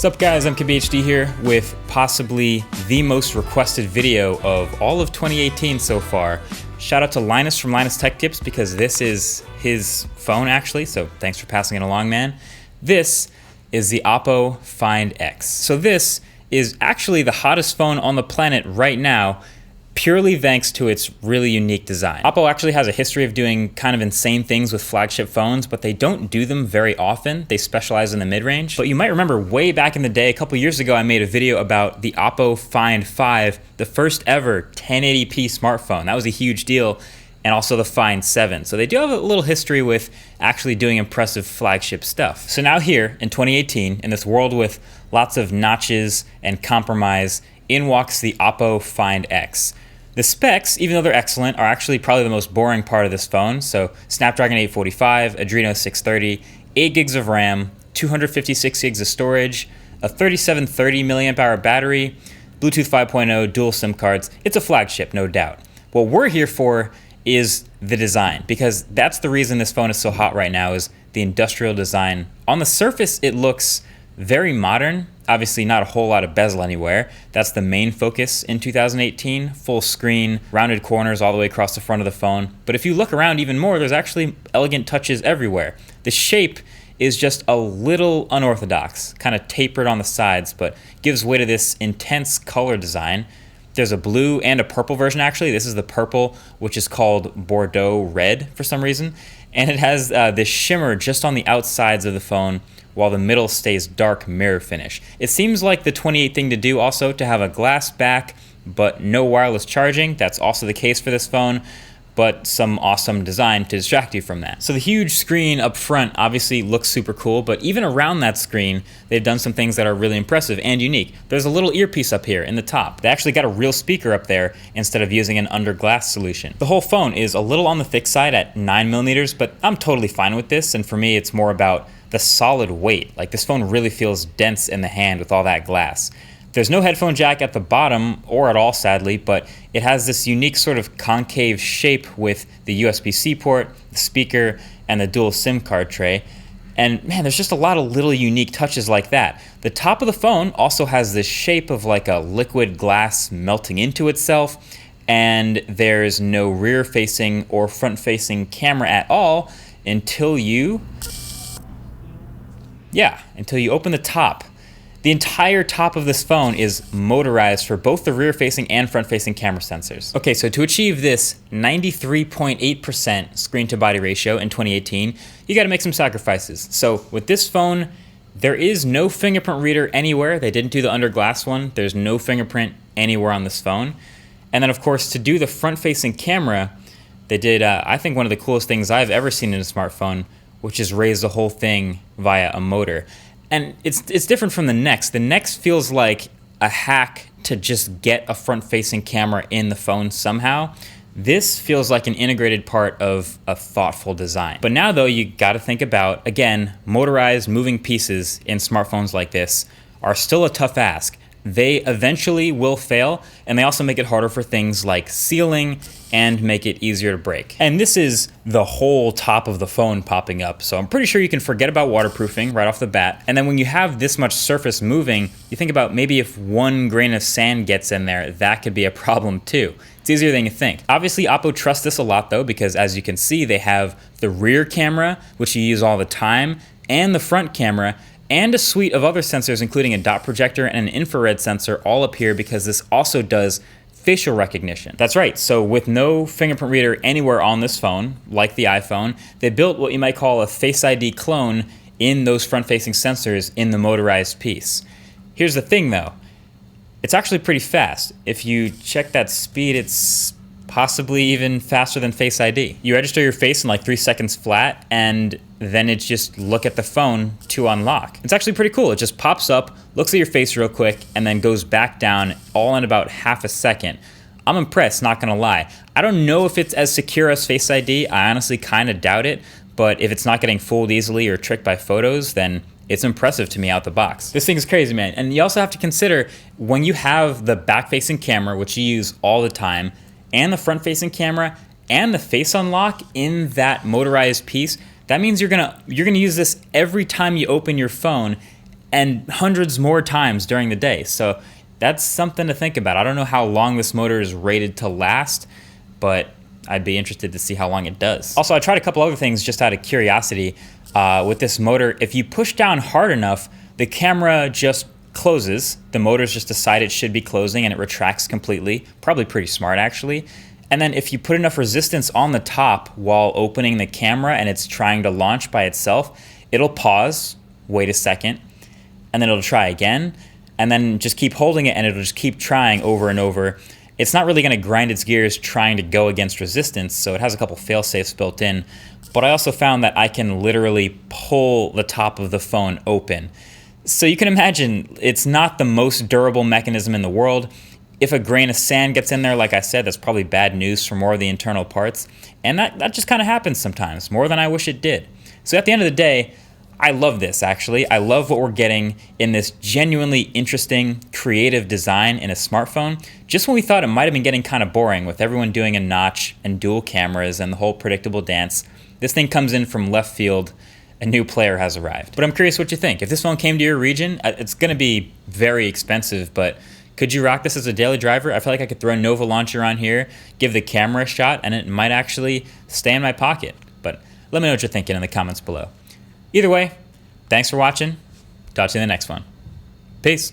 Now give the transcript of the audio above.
What's up guys, I'm KBHD here with possibly the most requested video of all of 2018 so far. Shout out to Linus from Linus Tech Tips because this is his phone actually, so thanks for passing it along, man. This is the Oppo Find X. So this is actually the hottest phone on the planet right now, purely thanks to its really unique design. Oppo actually has a history of doing kind of insane things with flagship phones, but they don't do them very often. They specialize in the mid-range. But you might remember way back in the day, a couple years ago, I made a video about the Oppo Find 5, the first ever 1080p smartphone. That was a huge deal, and also the Find 7. So they do have a little history with actually doing impressive flagship stuff. So now here in 2018, in this world with lots of notches and compromise, in walks the Oppo Find X. The specs, even though they're excellent, are actually probably the most boring part of this phone. So Snapdragon 845, Adreno 630, 8 gigs of RAM, 256 gigs of storage, a 3730 milliamp hour battery, Bluetooth 5.0, dual SIM cards. It's a flagship, no doubt. What we're here for is the design, because that's the reason this phone is so hot right now, is the industrial design. On the surface, it looks very modern. Obviously not a whole lot of bezel anywhere. That's the main focus in 2018. Full screen, rounded corners all the way across the front of the phone. But if you look around even more, there's actually elegant touches everywhere. The shape is just a little unorthodox, kind of tapered on the sides, but gives way to this intense color design. There's a blue and a purple version actually. This is the purple, which is called Bordeaux Red for some reason. And it has this shimmer just on the outsides of the phone, while the middle stays dark mirror finish. It seems like the 28 thing to do also to have a glass back, but no wireless charging. That's also the case for this phone, but some awesome design to distract you from that. So the huge screen up front obviously looks super cool, but even around that screen, they've done some things that are really impressive and unique. There's a little earpiece up here in the top. They actually got a real speaker up there instead of using an under glass solution. The whole phone is a little on the thick side at 9mm, but I'm totally fine with this, and for me it's more about the solid weight. Like, this phone really feels dense in the hand with all that glass. There's no headphone jack at the bottom or at all, sadly, but it has this unique sort of concave shape with the USB-C port, the speaker, and the dual SIM card tray. And man, there's just a lot of little unique touches like that. The top of the phone also has this shape of like a liquid glass melting into itself, and there's no rear-facing or front-facing camera at all until you open the top. The entire top of this phone is motorized for both the rear-facing and front-facing camera sensors. Okay, so to achieve this 93.8% screen-to-body ratio in 2018, you gotta make some sacrifices. So with this phone, there is no fingerprint reader anywhere. They didn't do the under glass one. There's no fingerprint anywhere on this phone. And then of course, to do the front-facing camera, they did, I think, one of the coolest things I've ever seen in a smartphone, which is raise the whole thing via a motor. And it's different from the Nex. The Nex feels like a hack to just get a front-facing camera in the phone somehow. This feels like an integrated part of a thoughtful design. But now though, you gotta think about, again, motorized moving pieces in smartphones like this are still a tough ask. They eventually will fail, and they also make it harder for things like sealing and make it easier to break. And this is the whole top of the phone popping up, so I'm pretty sure you can forget about waterproofing right off the bat. And then when you have this much surface moving, you think about maybe if one grain of sand gets in there, that could be a problem too. It's easier than you think. Obviously, Oppo trusts this a lot though, because as you can see, they have the rear camera, which you use all the time, and the front camera, and a suite of other sensors, including a dot projector and an infrared sensor, all up here because this also does facial recognition. That's right, so with no fingerprint reader anywhere on this phone, like the iPhone, they built what you might call a Face ID clone in those front-facing sensors in the motorized piece. Here's the thing though, it's actually pretty fast. If you check that speed, it's possibly even faster than Face ID. You register your face in like 3 seconds flat, and then it's just look at the phone to unlock. It's actually pretty cool. It just pops up, looks at your face real quick, and then goes back down all in about half a second. I'm impressed, not gonna lie. I don't know if it's as secure as Face ID. I honestly kind of doubt it, but if it's not getting fooled easily or tricked by photos, then it's impressive to me out the box. This thing is crazy, man. And you also have to consider, when you have the back-facing camera, which you use all the time, and the front-facing camera, and the face unlock in that motorized piece, that means you're gonna use this every time you open your phone, and hundreds more times during the day. So that's something to think about. I don't know how long this motor is rated to last, but I'd be interested to see how long it does. Also, I tried a couple other things just out of curiosity. With this motor, if you push down hard enough, the camera just closes. The motor's just decide it should be closing and it retracts completely. Probably pretty smart, actually. And then if you put enough resistance on the top while opening the camera and it's trying to launch by itself, it'll pause, wait a second, and then it'll try again, and then just keep holding it and it'll just keep trying over and over. It's not really gonna grind its gears trying to go against resistance, so it has a couple fail-safes built in. But I also found that I can literally pull the top of the phone open. So you can imagine it's not the most durable mechanism in the world. If a grain of sand gets in there, like I said, that's probably bad news for more of the internal parts. And that just kind of happens sometimes, more than I wish it did. So at the end of the day, I love this, actually. I love what we're getting in this genuinely interesting, creative design in a smartphone. Just when we thought it might have been getting kind of boring with everyone doing a notch and dual cameras and the whole predictable dance, this thing comes in from left field. A new player has arrived. But I'm curious what you think. If this phone came to your region, it's going to be very expensive, but could you rock this as a daily driver? I feel like I could throw a Nova launcher on here, give the camera a shot, and it might actually stay in my pocket. But let me know what you're thinking in the comments below. Either way, thanks for watching. Talk to you in the next one. Peace.